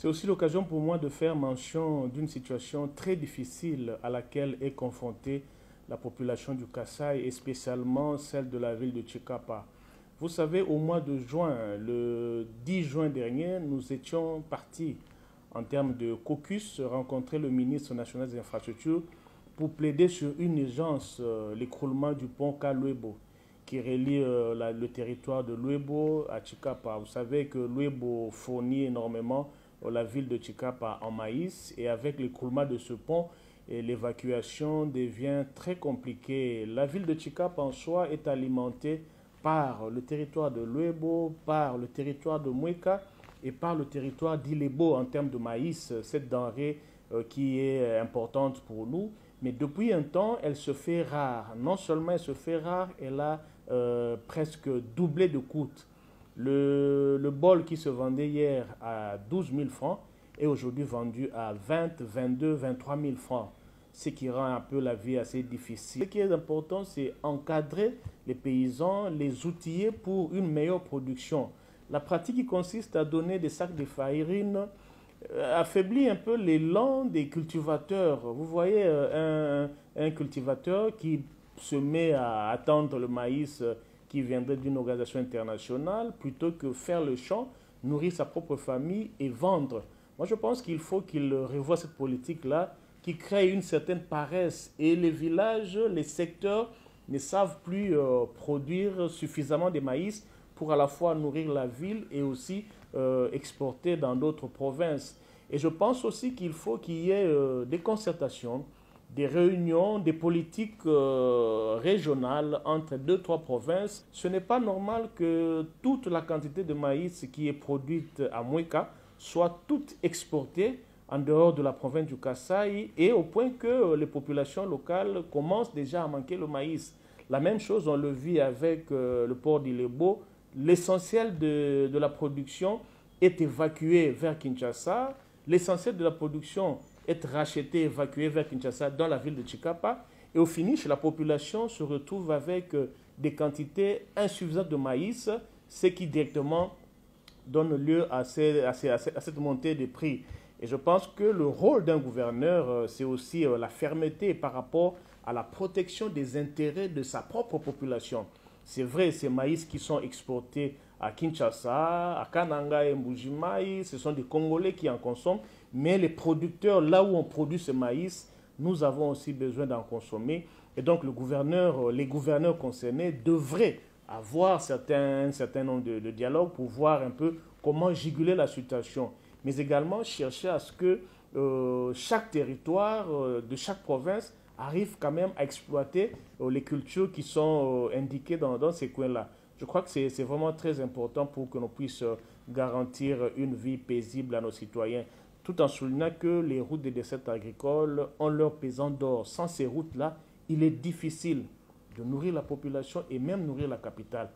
C'est aussi l'occasion pour moi de faire mention d'une situation très difficile à laquelle est confrontée la population du Kasaï et spécialement celle de la ville de Chikapa. Vous savez, au mois de juin, le 10 juin dernier, nous étions partis en termes de caucus rencontrer le ministre national des infrastructures pour plaider sur une urgence, l'écroulement du pont Kaluebo qui relie le territoire de Luebo à Chikapa. Vous savez que Luebo fournit énormément la ville de Chikapa en maïs et avec l'écroulement de ce pont, l'évacuation devient très compliquée. La ville de Chikapa en soi est alimentée par le territoire de Luebo, par le territoire de Mweka et par le territoire d'Ilebo en termes de maïs, cette denrée qui est importante pour nous. Mais depuis un temps, elle se fait rare. Non seulement elle se fait rare, elle a presque doublé de coût. Le bol qui se vendait hier à 12 000 francs est aujourd'hui vendu à 20, 22, 23 000 francs, ce qui rend un peu la vie assez difficile. Ce qui est important, c'est encadrer les paysans, les outiller pour une meilleure production. La pratique qui consiste à donner des sacs de farine affaiblit un peu l'élan des cultivateurs. Vous voyez un cultivateur qui se met à attendre le maïs qui viendrait d'une organisation internationale plutôt que faire le champ, nourrir sa propre famille et vendre. Moi, je pense qu'il faut qu'il revoie cette politique-là qui crée une certaine paresse et les villages, les secteurs ne savent plus produire suffisamment de maïs pour à la fois nourrir la ville et aussi exporter dans d'autres provinces. Et je pense aussi qu'il faut qu'il y ait des concertations, des réunions, des politiques régionales entre deux, trois provinces. Ce n'est pas normal que toute la quantité de maïs qui est produite à Mweka soit toute exportée en dehors de la province du Kasaï et au point que les populations locales commencent déjà à manquer le maïs. La même chose, on le vit avec le port d'Ilebo. L'essentiel de la production est évacué vers Kinshasa. L'essentiel de la production est racheté, évacué vers Kinshasa dans la ville de Chikapa. Et au finish, la population se retrouve avec des quantités insuffisantes de maïs, ce qui directement donne lieu à cette montée des prix. Et je pense que le rôle d'un gouverneur, c'est aussi la fermeté par rapport à la protection des intérêts de sa propre population. C'est vrai, ces maïs qui sont exportés à Kinshasa, à Kananga et Mbujimai, ce sont des Congolais qui en consomment, mais les producteurs, là où on produit ce maïs, nous avons aussi besoin d'en consommer. Et donc les gouverneurs concernés devraient avoir un certain nombre de dialogues pour voir un peu comment juguler la situation, mais également chercher à ce que chaque territoire de chaque province arrive quand même à exploiter les cultures qui sont indiquées dans ces coins-là. Je crois que c'est vraiment très important pour que l'on puisse garantir une vie paisible à nos citoyens, tout en soulignant que les routes des dessertes agricoles ont leur pesant d'or. Sans ces routes-là, il est difficile de nourrir la population et même nourrir la capitale.